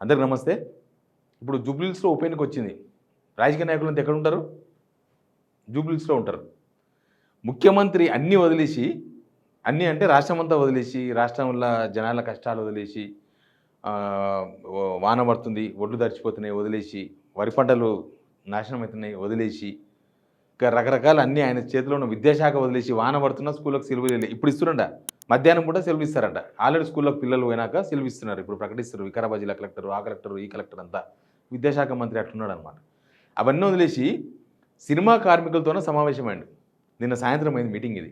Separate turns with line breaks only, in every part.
అందరికి నమస్తే. ఇప్పుడు జూబ్లీహిల్స్‌లో ఉప ఎన్నిక వచ్చింది. రాజకీయ నాయకులంతా ఎక్కడ ఉంటారు? జూబ్లీహిల్స్‌లో ఉంటారు. ముఖ్యమంత్రి అన్నీ వదిలేసి, అన్నీ అంటే రాష్ట్రమంతా వదిలేసి, రాష్ట్రంలో జనాల కష్టాలు వదిలేసి, ఆహ్, వాన పడుతుంది, ఒడ్లు తడిచిపోతున్నాయి వదిలేసి, వరి పంటలు నాశనం అవుతున్నాయి వదిలేసి, ఇంకా రకరకాల అన్నీ ఆయన చేతిలో ఉన్న విద్యాశాఖ వదిలేసి, వాన పడుతున్నా స్కూళ్ళకి సెలవులు ఇప్పుడు ఇస్తురంట. మధ్యాహ్నం పూట సెలవు ఇస్తారంట. ఆల్రెడీ స్కూల్లోకి పిల్లలు పోయినాక సెలవు ఇస్తున్నారు. ఇప్పుడు ప్రకటిస్తారు. వికారాబాద్ జిల్లా కలెక్టర్, ఆ కలెక్టర్, ఈ కలెక్టర్ అంతా విద్యాశాఖ మంత్రి అట్లున్నాడనమాట. అవన్నీ వదిలేసి సినిమా కార్మికులతోనే సమావేశమైండు. నిన్న సాయంత్రం అయింది మీటింగ్ ఇది.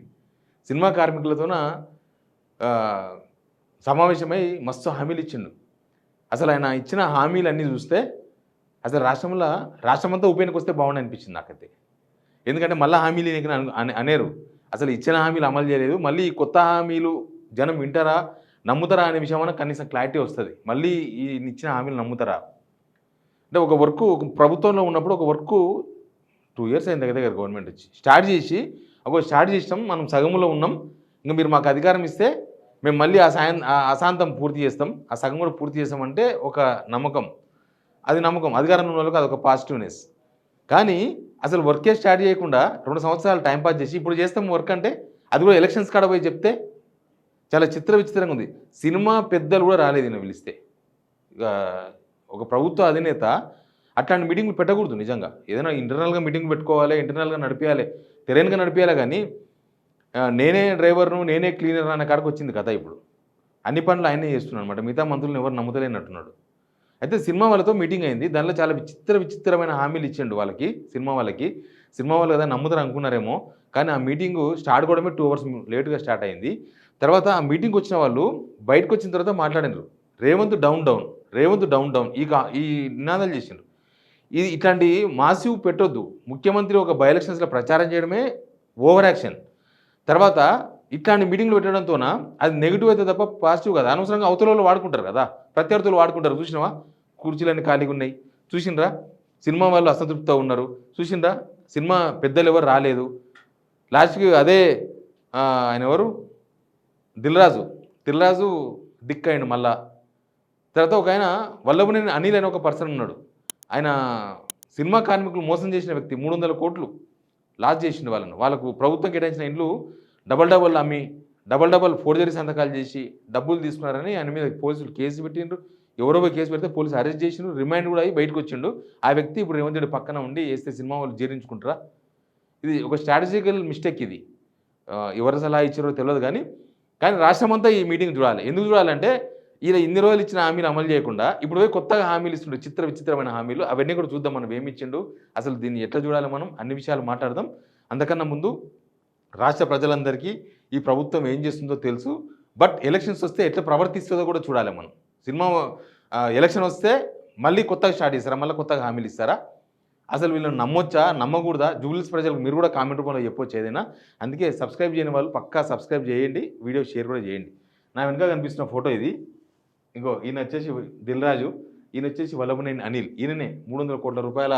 సినిమా కార్మికులతోన సమావేశమై మస్తు హామీలు ఇచ్చిండు. అసలు ఆయన ఇచ్చిన హామీలన్నీ చూస్తే అసలు రాష్ట్రమంతా ఉప ఎన్నిక వస్తే బాగుండు అనిపించింది నాకైతే. ఎందుకంటే మళ్ళీ హామీలు అనేరు. అసలు ఇచ్చిన హామీలు అమలు చేయలేదు. మళ్ళీ ఈ కొత్త హామీలు జనం వింటారా, నమ్ముతారా అనే విషయమైనా కనీసం క్లారిటీ వస్తుంది. మళ్ళీ ఈ ఇచ్చిన హామీలు నమ్ముతారా? అంటే ఒక వర్క్ ప్రభుత్వంలో ఉన్నప్పుడు ఒక వర్క్ 2 years అయింది దగ్గర గవర్నమెంట్ వచ్చి స్టార్ట్ చేసినాం, మనం సగంలో ఉన్నాం, ఇంకా మీరు మాకు అధికారం ఇస్తే మేము మళ్ళీ అశాంతం పూర్తి చేస్తాం, ఆ సగం కూడా పూర్తి చేస్తామంటే ఒక నమ్మకం. నమ్మకం అధికారంలో ఉన్న వాళ్ళకి అదొక పాజిటివ్నెస్. కానీ అసలు వర్కే స్టార్ట్ చేయకుండా 2 సంవత్సరాలు టైంపాస్ చేసి ఇప్పుడు చేస్తాం వర్క్ అంటే అది కూడా ఎలక్షన్స్ కాడ పోయి చెప్తే చాలా విచిత్రంగా ఉంది. సినిమా పెద్దలు కూడా రాలేదు ఈయన పిలిస్తే. ఇక ఒక ప్రభుత్వ అధినేత అట్లాంటి మీటింగ్లు పెట్టకూడదు నిజంగా. ఏదైనా ఇంటర్నల్గా మీటింగ్ పెట్టుకోవాలి, ఇంటర్నల్గా నడిపించాలి, తెరైనగా నడిపించాలి. కానీ నేనే డ్రైవర్ను, నేనే క్లీనర్ అనే కాడికి వచ్చింది కథ. ఇప్పుడు అన్ని పనులు ఆయనే చేస్తున్నాడు అనమాట. మిగతా మంత్రులను ఎవరు నమ్ముతలేనట్టున్నాడు. అయితే సినిమా వాళ్ళతో మీటింగ్ అయింది. దానిలో చాలా విచిత్రమైన హామీలు ఇచ్చిండు వాళ్ళకి, సినిమా వాళ్ళు కదా నమ్ముతారు అనుకున్నారేమో. కానీ ఆ మీటింగు స్టార్ట్ కూడా 2 hours లేటుగా స్టార్ట్ అయింది. తర్వాత ఆ మీటింగ్కి వచ్చిన వాళ్ళు బయటకు వచ్చిన తర్వాత మాట్లాడినారు. రేవంత్ డౌన్ ఈ నినాదాలు చేసిండ్రు. ఇట్లాంటి మాసివ్ పెట్టొద్దు. ముఖ్యమంత్రి ఒక బై ఎలక్షన్స్లో ప్రచారం చేయడమే ఓవర్ యాక్షన్. తర్వాత ఇట్లాంటి మీటింగ్లు పెట్టడంతోన అది నెగిటివ్ అయితే తప్ప పాజిటివ్ కదా. అనవసరంగా అవతల వాడుకుంటారు కదా, ప్రత్యర్థులు వాడుకుంటారు. చూసినావా, కుర్చీలన్నీ ఖాళీగా ఉన్నాయి, చూసిండ్రా, సినిమా వాళ్ళు అసంతృప్తితో ఉన్నారు, చూసిండ్రా, సినిమా పెద్దలు ఎవరు రాలేదు. లాస్ట్కి అదే ఆయన ఎవరు, దిల్రాజు దిక్కైండు మళ్ళా. తర్వాత ఒక ఆయన వల్లభనేని అనిల్ అని ఒక పర్సన్ ఉన్నాడు. ఆయన సినిమా కార్మికులు మోసం చేసిన వ్యక్తి. 300 కోట్లు లాస్ చేసిండు వాళ్ళకు ప్రభుత్వం కేటాయించిన ఇండ్లు డబల్ అమ్మి డబల్ ఫోర్జరీ సంతకాలు చేసి డబ్బులు తీసుకున్నారని ఆయన మీద పోలీసులు కేసు పెట్టిండ్రు. ఎవరో కేసు పెడితే పోలీసు అరెస్ట్ చేసిండ్రు, రిమాండ్ కూడా అయ్యి బయటకు వచ్చిండు. ఆ వ్యక్తి ఇప్పుడు రేవంత్ రెడ్డి పక్కన ఉండి వేస్తే సినిమా వాళ్ళు జీర్ణించుకుంటారా? ఇది ఒక స్ట్రాటజికల్ మిస్టేక్. ఇది ఎవరు సలహా ఇచ్చారో తెలియదు. కానీ రాష్ట్రమంతా ఈ మీటింగ్ చూడాలి. ఎందుకు చూడాలంటే ఈయన ఇన్ని రోజులు ఇచ్చిన హామీలు అమలు చేయకుండా ఇప్పుడు పోయి కొత్తగా హామీలు ఇస్తుండే, విచిత్రమైన హామీలు. అవన్నీ కూడా చూద్దాం మనం ఏమి ఇచ్చిండు, అసలు దీన్ని ఎట్లా చూడాలి, మనం అన్ని విషయాలు మాట్లాడదాం. అంతకన్నా ముందు రాష్ట్ర ప్రజలందరికీ ఈ ప్రభుత్వం ఏం చేస్తుందో తెలుసు. బట్ ఎలక్షన్స్ వస్తే ఎట్లా ప్రవర్తిస్తుందో కూడా చూడాలి మనం. సినిమా ఎలక్షన్ వస్తే మళ్ళీ కొత్తగా స్టార్ట్ చేస్తారా, మళ్ళీ కొత్తగా హామీలు ఇస్తారా? అసలు వీళ్ళని నమ్మొచ్చా, నమ్మకూడదా? జూబ్లీహిల్స్ ప్రజలకు మీరు కూడా కామెంట్ రూపంలో చెప్పొచ్చు ఏదైనా. అందుకే సబ్స్క్రైబ్ చేయని వాళ్ళు పక్కా సబ్స్క్రైబ్ చేయండి, వీడియో షేర్ కూడా చేయండి. నా వెనుక కనిపిస్తున్న ఫోటో ఇది. ఇంకో ఈయన వచ్చేసి దిల్రాజు, ఈయన వచ్చేసి వల్లభనేని అనిల్. ఈయననే 300 కోట్ల రూపాయల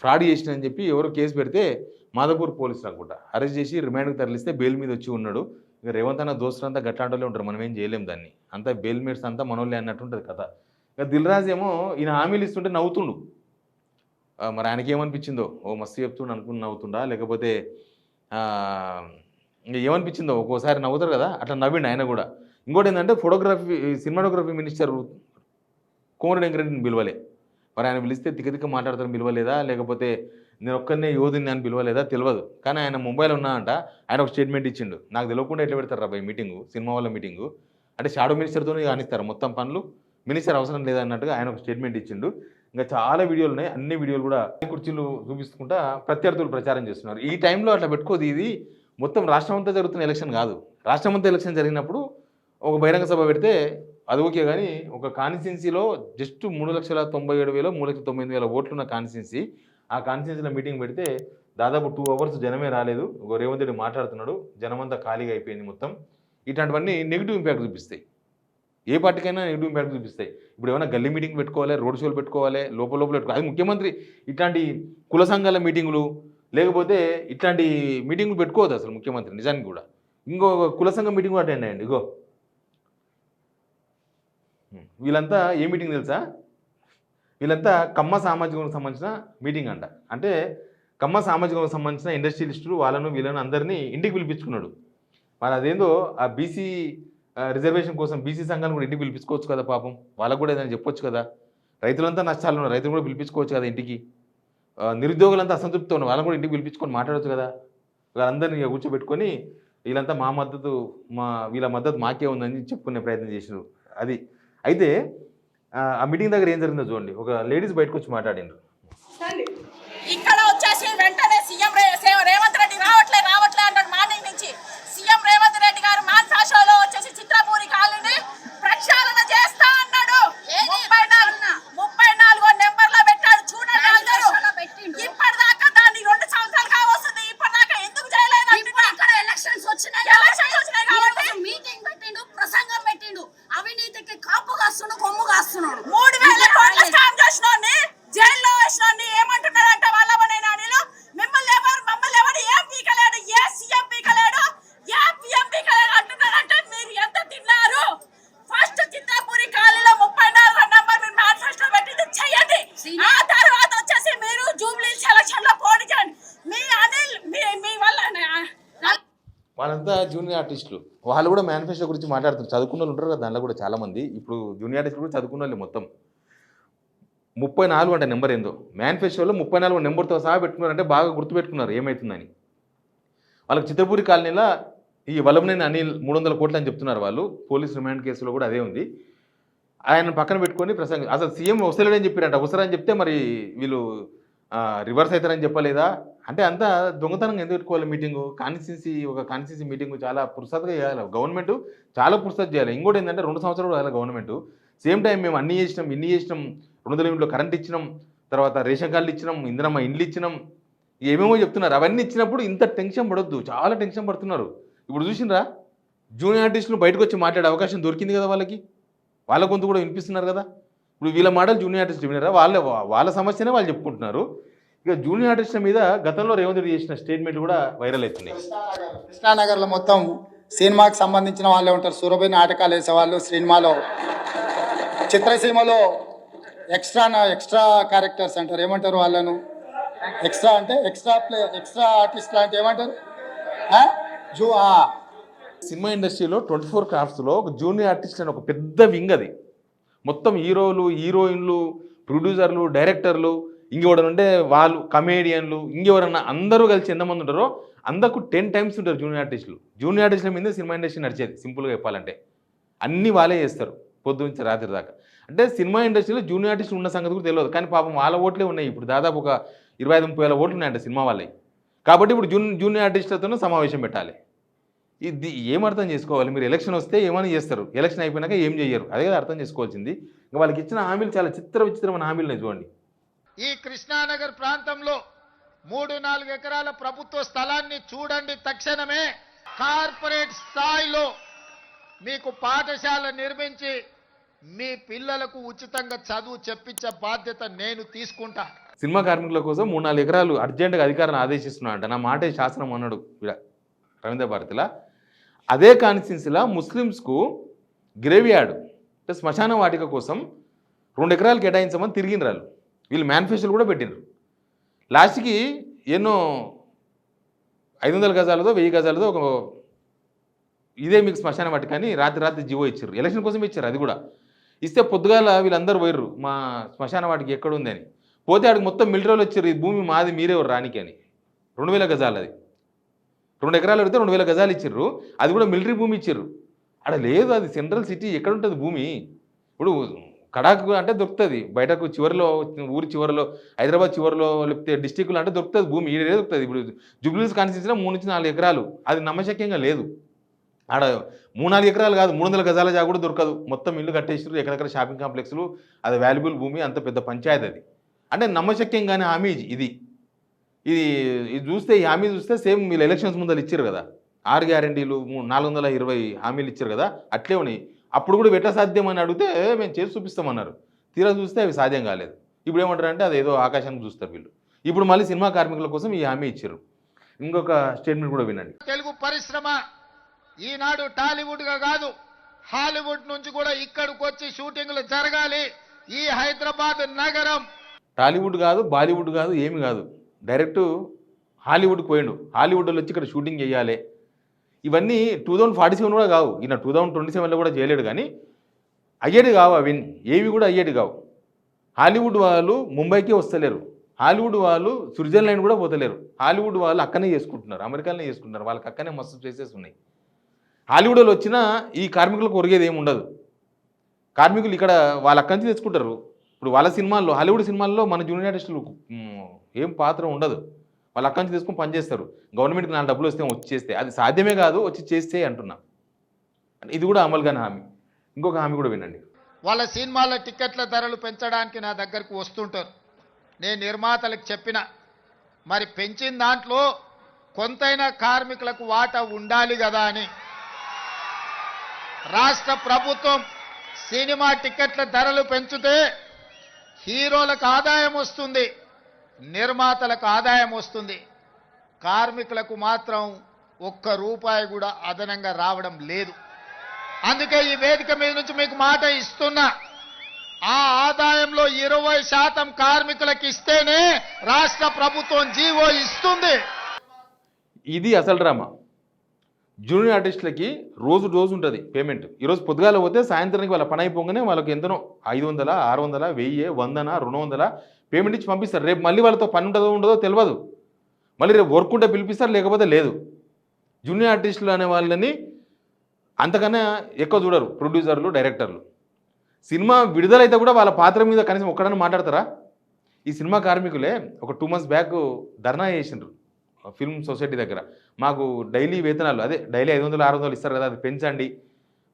ఫ్రాడ్ చేసినని చెప్పి ఎవరో కేసు పెడితే మాధవపూర్ పోలీసులు అనుకుంటా అరెస్ట్ చేసి రిమాండ్కి తరలిస్తే బెయిల్ మీద వచ్చి ఉన్నాడు. ఇక రేవంత్ అన్న దోస్తులంతా గట్లాంటోళ్ళే ఉంటారు, మనం ఏం చేయలేం దాన్ని. అంతా బెయిల్ మేట్స్ అంతా మనోళ్ళే అన్నట్టు ఉంటుంది కథ. ఇక దిల్రాజు ఏమో ఈయన హామీలు ఇస్తుంటే నవ్వుతుండు. మరి ఆయనకి ఏమనిపించిందో, ఓ మస్తు చెప్తుండు అనుకుని నవ్వుతుండా, లేకపోతే ఏమనిపించిందో. ఒక్కోసారి నవ్వుతారు కదా, అట్లా నవ్విండు ఆయన కూడా. ఇంకోటి ఏంటంటే సినిమాటోగ్రఫీ మినిస్టర్ కోమరెడ్డి వెంకరెడ్డిని పిలవలే. మరి ఆయన పిలిస్తే తిక్క మాట్లాడతారని పిలవలేదా, లేకపోతే నేను ఒక్కనే యోధుని అని పిలవలేదా తెలియదు. కానీ ఆయన ముంబైలో ఉన్నానంట. ఆయన ఒక స్టేట్మెంట్ ఇచ్చిండు. నాకు తెలియకుండా ఎట్లా పెడతారు రాబాయ్ మీటింగు, సినిమా వాళ్ళ మీటింగు అంటే షాడో మినిస్టర్తో కానిస్తారు మొత్తం పనులు, మినిస్టర్ అవసరం లేదన్నట్టుగా ఆయన ఒక స్టేట్మెంట్ ఇచ్చిండు. ఇంకా చాలా వీడియోలు ఉన్నాయి, అన్ని వీడియోలు కూడా కుర్చీలు చూపిస్తుంటా ప్రత్యర్థులు ప్రచారం చేస్తున్నారు. ఈ టైంలో అట్లా పెట్టుకోదు. ఇది మొత్తం రాష్ట్రం అంతా జరుగుతున్న ఎలక్షన్ కాదు. రాష్ట్రం అంతా ఎలక్షన్ జరిగినప్పుడు ఒక బహిరంగ సభ పెడితే అది ఓకే. కానీ ఒక కాన్స్టిట్యున్సీలో జస్ట్ 3,97,000 3,98,000 ఓట్లున్న కాన్స్టిట్యున్సీ, ఆ కాన్స్టిట్యున్సీలో మీటింగ్ పెడితే దాదాపు 2 hours జనమే రాలేదు. ఒక రేవంత్ రెడ్డి మాట్లాడుతున్నాడు, జనమంతా ఖాళీగా అయిపోయింది మొత్తం. ఇట్లాంటివన్నీ నెగిటివ్ ఇంపాక్ట్ చూపిస్తాయి. ఏ పార్టీకైనా నెగిటివ్ ఇంపాక్ట్ చూపిస్తాయి. ఇప్పుడు ఏమైనా గల్లీ మీటింగ్ పెట్టుకోవాలి, రోడ్ షోలు పెట్టుకోవాలి, లోపల పెట్టుకోవాలి. అది ముఖ్యమంత్రి ఇట్లాంటి కుల సంఘాల మీటింగులు లేకపోతే ఇట్లాంటి మీటింగులు పెట్టుకోవద్దు అసలు ముఖ్యమంత్రి నిజానికి కూడా. ఇంకో కుల సంఘం మీటింగ్ కూడా అటెండ్ అయ్యండి. ఇగో వీళ్ళంతా ఏ మీటింగ్ తెలుసా? వీళ్ళంతా కమ్మ సామాజిక వర్గం సంబంధించిన మీటింగ్ అంట. అంటే కమ్మ సామాజిక వర్గం సంబంధించిన ఇండస్ట్రియలిస్టులు వాళ్ళను వీళ్ళను అందరినీ ఇంటికి పిలిపించుకున్నాడు. మరి అదేందో ఆ బీసీ రిజర్వేషన్ కోసం బీసీ సంఘాలను కూడా ఇంటికి పిలిపించుకోవచ్చు కదా పాపం. వాళ్ళకు కూడా ఏదైనా చెప్పొచ్చు కదా. రైతులంతా నష్టాలు ఉన్నారు, రైతులు కూడా పిలిపించుకోవచ్చు కదా ఇంటికి. నిరుద్యోగులంతా అసంతృప్తితో ఉన్నారు, వాళ్ళని కూడా ఇంటికి పిలిపించుకొని మాట్లాడవచ్చు కదా. వాళ్ళందరినీ కూర్చోబెట్టుకొని వీళ్ళంతా మా మద్దతు వీళ్ళ మద్దతు మాకే ఉందని చెప్పుకునే ప్రయత్నం చేసినారు. అది అయితే ఆ మీటింగ్ దగ్గర ఏం జరిగిందో చూడండి. ఒక లేడీస్ బయటకు వచ్చి మాట్లాడినారు.
ఇక్కడ వచ్చేసి వెంటనే సీఎం రేవంత్ రెడ్డి రావట్లే అన్నాడు. మార్నింగ్ నుంచి సీఎం రేవంత్ రెడ్డి గారు మాన్సాషోలో వచ్చేసి చిత్రపూరి కాలనీ ప్రక్షాళన చేస్తా అన్నాడు. 34 నెంబర్లో పెట్టాడు. చూడండి అందరూ. ఇప్పటిదాకా దాన్ని 2 సంవత్సరాలు కావస్తుంది. ఇప్పటిదాకా ఎందుకు చేయలేదు? ఇక్కడ ఎలక్షన్స్ వచ్చినాయి కాబట్టి మీటింగ్ పెట్టిండు, ప్రసంగం పెట్టిండు. అవినీతికి కాపు కాస్తున్నాడు, కొమ్ము కాస్తున్నాడు. 3000 కోట్ల స్కామ్ చేసినోని జైల్లో వేసినోని ఏమంటున్నారంటే వాళ్ళని నానిలు మమ్మల్ని ఎవరు ఏం పీకలేడు, ఏ సీఎం పీకలేడు, ఏ పిఎం పీకలేడు అంటున్నారంటే మీరు ఎంత తిన్నారు? ఫస్ట్ చిత్రపూరి కాలనీలో 34 నంబర్ మీరు మేనిఫెస్టో పెట్టింది చెయ్యండి. ఆ తర్వాత వచ్చేసి మీరు జూబ్లీ సెలక్షన్ లో పోటీ చేయండి. మీ అనిల్ మీ వల్ల
వాళ్ళంతా జూనియర్ ఆర్టిస్టులు. వాళ్ళు కూడా మేనిఫెస్టో గురించి మాట్లాడుతారు. చదువుకున్న వాళ్ళు ఉంటారు కదా దాంట్లో కూడా చాలామంది. ఇప్పుడు జూనియర్ ఆర్టిస్టులు కూడా చదువుకున్న వాళ్ళు మొత్తం 34 అంటే నెంబర్ ఏందో మేనిఫెస్టోలో 34 నెంబర్తో సహా పెట్టుకున్నారంటే బాగా గుర్తుపెట్టుకున్నారు ఏమవుతుందని. వాళ్ళకి చిత్రపూరి కాలనీలో ఈ వల్లభనేని అనిల్ 300 కోట్లు అని చెప్తున్నారు వాళ్ళు. పోలీస్ రిమాండ్ కేసులో కూడా అదే ఉంది. ఆయన పక్కన పెట్టుకొని ప్రసంగం అసలు సీఎం వస్తలేడని చెప్పారంట. వస్తారని చెప్తే మరి వీళ్ళు రివర్స్ అవుతారని చెప్పలేదా? అంటే అంతా దొంగతనంగా ఎందుకు పెట్టుకోవాలి మీటింగు? కాన్స్టిట్యూన్సీ మీటింగు చాలా పురుసత్గా చేయాలి గవర్నమెంట్, చాలా పురుసత్ చేయాలి. ఇంకోటి ఏంటంటే 2 సంవత్సరాలు కావాలి గవర్నమెంట్. సేమ్ టైం మేము అన్నీ చేసినాం, ఇన్ని చేసినాం, 200 యూనిట్లు కరెంట్ ఇచ్చినాం, తర్వాత రేషన్ కార్డులు ఇచ్చినాం, ఇందిరమ్మ ఇండ్లు ఇచ్చినాం, ఏమేమో చెప్తున్నారు. అవన్నీ ఇచ్చినప్పుడు ఇంత టెన్షన్ పడొద్దు, చాలా టెన్షన్ పడుతున్నారు. ఇప్పుడు చూసినరా జూనియర్ ఆర్టిస్టులు బయటకు వచ్చి మాట్లాడే అవకాశం దొరికింది కదా వాళ్ళకి. వాళ్ళ గొంతు కూడా వినిపిస్తున్నారు కదా. ఇప్పుడు వీళ్ళ మాటలు జూనియర్ ఆర్టిస్టులు వినరా? వాళ్ళ సమస్యనే వాళ్ళు చెప్పుకుంటున్నారు. ఇక జూనియర్ ఆర్టిస్టుల మీద గతంలో రేవంత్ రెడ్డి చేసిన స్టేట్మెంట్లు కూడా వైరల్ అవుతున్నాయి.
కృష్ణానగర్లో మొత్తం సినిమాకి సంబంధించిన వాళ్ళే ఉంటారు. సూరభై నాటకాలు వేసేవాళ్ళు, సినిమాలో చిత్రసీమలో ఎక్స్ట్రా క్యారెక్టర్స్ అంటారు. ఏమంటారు వాళ్ళను? ఎక్స్ట్రా అంటే ఎక్స్ట్రా ఆర్టిస్ట్ అంటే ఏమంటారు?
సినిమా ఇండస్ట్రీలో 24 క్రాఫ్ట్స్లో ఒక జూనియర్ ఆర్టిస్ట్ అని ఒక పెద్ద వింగ్ అది. మొత్తం హీరోలు, హీరోయిన్లు, ప్రొడ్యూసర్లు, డైరెక్టర్లు, ఇంకెవడన్నా ఉంటే వాళ్ళు కమేడియన్లు, ఇంకెవరన్నా అందరూ కలిసి ఎంతమంది ఉంటారో అందరికి 10 టైమ్స్ ఉంటారు జూనియర్ ఆర్టిస్టులు. జూనియర్ ఆర్టిస్టుల మీద సినిమా ఇండస్ట్రీ నడిచేది సింపుల్గా చెప్పాలంటే. అన్నీ వాళ్ళే చేస్తారు పొద్దు నుంచి రాత్రి దాకా. అంటే సినిమా ఇండస్ట్రీలో జూనియర్ ఆర్టిస్టులు ఉన్న సంగతి కూడా తెలియదు. కానీ పాపం వాళ్ళ ఓట్లే ఉన్నాయి. ఇప్పుడు దాదాపు ఒక 25-30 వేల ఓట్లు ఉన్నాయంట సినిమా వాళ్ళవి. కాబట్టి ఇప్పుడు జూనియర్ ఆర్టిస్టులతోనూ సమావేశం పెట్టాలి. ఇది ఏం అర్థం చేసుకోవాలి? మీరు ఎలక్షన్ వస్తే ఏమైనా చేస్తారు, ఎలక్షన్ అయిపోయినాక ఏం చేయరు. అదే కదా అర్థం చేసుకోవాల్సింది. ఇంకా వాళ్ళకి ఇచ్చిన హామీలు చాలా విచిత్రమైన హామీలు చూడండి.
ఈ కృష్ణానగర్ ప్రాంతంలో 3-4 ఎకరాల ప్రభుత్వ స్థలాన్ని చూడండి. తక్షణమే కార్పొరేట్ స్థాయిలో మీకు పాఠశాల నిర్మించి మీ పిల్లలకు ఉచితంగా చదువు చెప్పించే బాధ్యత నేను తీసుకుంటా.
సినిమా కార్మికుల కోసం 3-4 ఎకరాలు అర్జెంటుగా అధికారాన్ని ఆదేశిస్తున్నా అంట. నా మాటే శాసనం అన్నాడు రవీంద్ర భారతిలా. అదే కాన్స్టిట్యున్సీలో ముస్లిమ్స్కు గ్రేవ్యార్డ్ అంటే శ్మశాన వాటిక కోసం 2 ఎకరాలు కేటాయించమని తిరిగిన వీళ్ళు మేనిఫెస్టోలు కూడా పెట్టినారు. లాస్ట్కి ఎన్నో 500 గజాలదో 1000 గజాలదో ఒక ఇదే మీకు శ్మశాన వాటిక అని రాత్రి జీవో ఇచ్చారు. ఎలక్షన్ కోసం ఇచ్చారు. అది కూడా ఇస్తే పొద్దుగాల వీళ్ళందరూ పోయిర్రు మా శ్మశాన వాటికి ఎక్కడుంది అని. పోతే ఆడికి మొత్తం మిలిటరీలు వచ్చారు. ఈ భూమి మాది, మీరే రానికి అని. 2000 గజాలు అది. 2 ఎకరాలు పెడితే 2000 గజాలు ఇచ్చారు. అది కూడా మిలిటరీ భూమి ఇచ్చారు. అక్కడ లేదు, అది సెంట్రల్ సిటీ. ఎక్కడ ఉంటుంది భూమి? ఇప్పుడు కడాకు అంటే దొరుకుతుంది బయటకు చివరిలో, ఊరి చివరిలో, హైదరాబాద్ చివరిలో, లేకపోతే డిస్టిక్లో అంటే దొరుకుతుంది భూమి. ఈడే దొరుకుతుంది. ఇప్పుడు జూబ్లీస్ కాన్స్టిట్యున్సీలో 3-4 ఎకరాలు, అది నమ్మశక్యంగా లేదు. ఆడ 3-4 ఎకరాలు కాదు, 300 గజాల జాగా కూడా దొరకదు. మొత్తం ఇల్లు కట్టేసారు, ఎక్కడెక్కడ షాపింగ్ కాంప్లెక్స్లు. అది వాల్యుబుల్ భూమి, అంత పెద్ద పంచాయతీ అది. అంటే నమ్మశక్యంగానే హామీ ఇది. చూస్తే ఈ హామీ చూస్తే సేమ్ వీళ్ళు ఎలక్షన్స్ ముందర ఇచ్చారు కదా, 6 గ్యారెంటీలు 420 హామీలు ఇచ్చారు కదా, అట్లే ఉన్నాయి. అప్పుడు కూడా ఎట్లా సాధ్యం అని అడిగితే మేము చేసి చూపిస్తామన్నారు. తీరా చూస్తే అవి సాధ్యం కాలేదు. ఇప్పుడు ఏమంటారంటే అది ఏదో ఆకాశానికి చూస్తారు వీళ్ళు. ఇప్పుడు మళ్ళీ సినిమా కార్మికుల కోసం ఈ హామీ ఇచ్చారు. ఇంకొక స్టేట్మెంట్ కూడా వినండి.
తెలుగు పరిశ్రమ ఈనాడు టాలీవుడ్గా కాదు, హాలీవుడ్ నుంచి కూడా ఇక్కడికి వచ్చి షూటింగ్లు జరగాలి. ఈ హైదరాబాద్ నగరం
టాలీవుడ్ కాదు, బాలీవుడ్ కాదు, ఏమి కాదు, డైరెక్ట్ హాలీవుడ్కి పోయిండు. హాలీవుడ్ వాళ్ళు వచ్చి ఇక్కడ షూటింగ్ చేయాలి. ఇవన్నీ 2047 కూడా కావు, ఈయన 2027లో కూడా చేయలేడు. కానీ అయ్యేది కావు, అవి ఏవి కూడా అయ్యేది కావు. హాలీవుడ్ వాళ్ళు ముంబైకే వస్తలేరు, హాలీవుడ్ వాళ్ళు స్విట్జర్లాండ్ కూడా పోతలేరు. హాలీవుడ్ వాళ్ళు అక్కనే చేసుకుంటున్నారు, అమెరికాలోనే చేసుకుంటున్నారు. వాళ్ళకి అక్కనే మస్తు ప్లేసెస్ ఉన్నాయి. హాలీవుడ్ వాళ్ళు వచ్చినా ఈ కార్మికులకు ఒరిగేది ఏమి ఉండదు. కార్మికులు ఇక్కడ వాళ్ళ అక్కడి నుంచి తెచ్చుకుంటారు. ఇప్పుడు వాళ్ళ సినిమాల్లో, హాలీవుడ్ సినిమాల్లో మన జూనియర్ ఆర్టిస్టులు ఏం పాత్ర ఉండదు. వాళ్ళు అక్కడి నుంచి తీసుకొని పనిచేస్తారు. గవర్నమెంట్కి 4 డబ్బులు వస్తే వచ్చి చేస్తే, అది సాధ్యమే కాదు, వచ్చి చేస్తే అంటున్నా. ఇది కూడా అమలు కాని హామీ. ఇంకొక హామీ కూడా వినండి.
వాళ్ళ సినిమాల టికెట్ల ధరలు పెంచడానికి నా దగ్గరకు వస్తుంటారు. నేను నిర్మాతలకు చెప్పిన, మరి పెంచిన దాంట్లో కొంతైనా కార్మికులకు వాటా ఉండాలి కదా అని. రాష్ట్ర ప్రభుత్వం సినిమా టికెట్ల ధరలు పెంచితే హీరోలకు ఆదాయం వస్తుంది, నిర్మాతలకు ఆదాయం వస్తుంది. కార్మికులకు మాత్రం ₹1 కూడా అదనంగా రావడం లేదు. అందుకే ఈ వేదిక మీద నుంచి మీకు మాట ఇస్తున్నా, ఆ ఆదాయంలో 20% కార్మికులకు ఇస్తేనే రాష్ట్ర ప్రభుత్వం జీవో ఇస్తుంది.
ఇది అసలు డ్రామా. జూనియర్ ఆర్టిస్టులకి రోజు ఉంటుంది పేమెంట్. ఈరోజు పొద్దుగాల పోతే సాయంత్రానికి వాళ్ళ పని అయిపోగానే వాళ్ళకి ఎంతనో 500, 600, 1000, 100, 200 పేమెంట్ ఇచ్చి పంపిస్తారు. రేపు మళ్ళీ వాళ్ళతో పని ఉంటుందో ఉండదో తెలియదు. మళ్ళీ రేపు వర్క్ ఉంటే పిలిపిస్తారు, లేకపోతే లేదు. జూనియర్ ఆర్టిస్టులు అనే వాళ్ళని అంతకన్నా ఎక్కువ చూడరు ప్రొడ్యూసర్లు, డైరెక్టర్లు. సినిమా విడుదలైతే కూడా వాళ్ళ పాత్ర మీద కనీసం ఒక్కడన్నా మాట్లాడతారా? ఈ సినిమా కార్మికులే ఒక 2 months బ్యాక్ ధర్నా చేసిండ్రు ఫిల్మ్ సొసైటీ దగ్గర. మాకు డైలీ వేతనాలు, అదే డైలీ 500, 600 ఇస్తారు కదా, అది పెంచండి,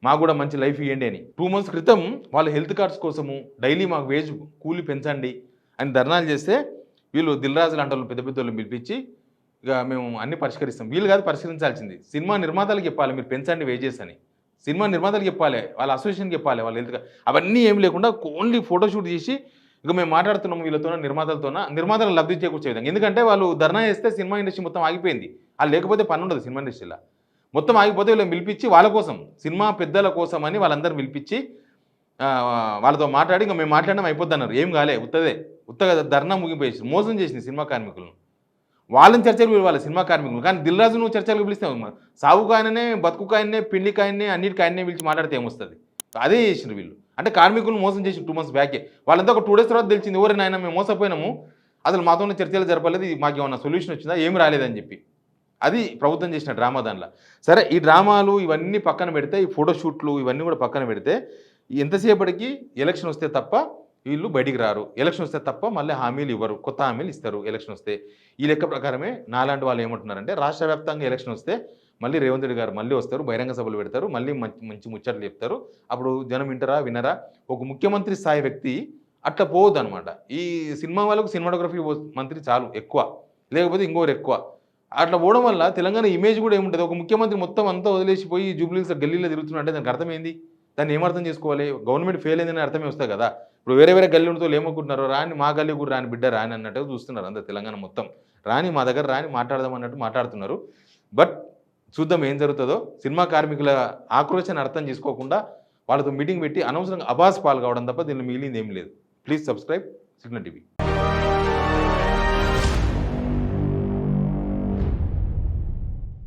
మాకు కూడా మంచి లైఫ్ ఇవ్వండి అని. 2 months క్రితం వాళ్ళ హెల్త్ కార్డ్స్ కోసము డైలీ మాకు వేజ్ కూలి పెంచండి అని ధర్నాలు చేస్తే, వీళ్ళు దిల్రాజు లాంటి వాళ్ళు పెద్ద పెద్దోళ్ళు పిలిపించి ఇక మేము అన్ని పరిష్కరిస్తాం. వీళ్ళు కాదు పరిష్కరించాల్సింది, సినిమా నిర్మాతలకు చెప్పాలి మీరు పెంచండి వేజెస్ అని. సినిమా నిర్మాతలకు చెప్పాలి, వాళ్ళ అసోసియేషన్కి చెప్పాలి, వాళ్ళ హెల్త్. అవన్నీ ఏం లేకుండా ఓన్లీ ఫోటోషూట్ చేసి ఇక మేము మాట్లాడుతున్నాము వీళ్ళతో, నిర్మాతలు లబ్ధి చేకూర్చే విధంగా. ఎందుకంటే వాళ్ళు ధర్నా చేస్తే సినిమా ఇండస్ట్రీ మొత్తం ఆగిపోయింది. వాళ్ళు లేకపోతే పని ఉండదు సినిమా ఇండస్ట్రీలో. మొత్తం ఆగిపోతే వీళ్ళని పిలిపించి వాళ్ళ కోసం, సినిమా పెద్దల కోసం అని వాళ్ళందరూ పిలిపించి వాళ్ళతో మాట్లాడి ఇంకా మేము మాట్లాడడం అయిపోద్ది అన్నారు. ఏం కాలే, ఉత్తగా ధర్నా ముగిపోయేసి మోసం చేసింది సినిమా కార్మికులను. వాళ్ళని చర్చలు పిలవాలి సినిమా కార్మికులు. కానీ దిల్రాజు నువ్వు చర్చలకు పిలిస్తే సాగుకాయననే, బతుకుకాయనే, పెళ్లికాయనే, అన్నిటికాయనే పిలిచి మాట్లాడితే ఏమొస్తుంది? అదే చేసిండ్రు వీళ్ళు. అంటే కార్మికులను మోసం చేసి 2 months బ్యాకే. వాళ్ళంతా ఒక 2 days తర్వాత తెలిసింది, ఎవరు నాయన మేము మోసపోయినాము, అసలు మాతో చర్చలు జరపలేదు, మాకు ఏమన్నా సొల్యూషన్ వచ్చిందా, ఏమి రాలేదని చెప్పి. అది ప్రభుత్వం చేసిన డ్రామా. దానిలో సరే ఈ డ్రామాలు ఇవన్నీ పక్కన పెడితే, ఈ ఫోటోషూట్లు ఇవన్నీ కూడా పక్కన పెడితే, ఎంతసేపటికి ఎలక్షన్ వస్తే తప్ప వీళ్ళు బయటికి రారు. ఎలక్షన్ వస్తే తప్ప మళ్ళీ హామీలు ఇవ్వరు, కొత్త హామీలు ఇస్తారు ఎలక్షన్ వస్తే. ఈ లెక్క ప్రకారమే నాలాంటి వాళ్ళు ఏమంటున్నారంటే, రాష్ట్ర వ్యాప్తంగా ఎలక్షన్ వస్తే మళ్ళీ రేవంత్ రెడ్డి గారు మళ్ళీ వస్తారు, బహిరంగ సభలు పెడతారు, మళ్ళీ మంచి ముచ్చట్లు చెప్తారు. అప్పుడు జనం వినరా? ఒక ముఖ్యమంత్రి స్థాయి వ్యక్తి అట్లా పోవద్దు అనమాట. ఈ సినిమా వాళ్ళకు సినిమాటోగ్రఫీ మంత్రి చాలు ఎక్కువ, లేకపోతే ఇంకోరు ఎక్కువ. అట్లా పోవడం వల్ల తెలంగాణ ఇమేజ్ కూడా ఏముంటుంది? ఒక ముఖ్యమంత్రి మొత్తం అంతా వదిలేసిపోయి జూబ్లీస్ గల్లీలో తిరుగుతున్నట్టే దానికి అర్థమైంది. దాన్ని ఏమర్థం చేసుకోవాలి? గవర్నమెంట్ ఫెయిల్ అయిందని అర్థమే వస్తాయి కదా. ఇప్పుడు వేరే గల్లీలతో ఏమనుకుంటున్నారు, రాని మా గల్లీ కూడా రాని బిడ్డ రాని అన్నట్టు చూస్తున్నారు అందరు తెలంగాణ మొత్తం. రాని మా దగ్గర రాని మాట్లాడదాం అన్నట్టు మాట్లాడుతున్నారు. బట్ చూద్దాం ఏం జరుగుతుందో. సినిమా కార్మికుల ఆక్రోశాన్ని అర్థం చేసుకోకుండా వాళ్ళతో మీటింగ్ పెట్టి అనవసరంగా అబాస్ పాలు కావడం తప్ప దీనిలో మిగిలింది ఏం లేదు. Please subscribe signal TV.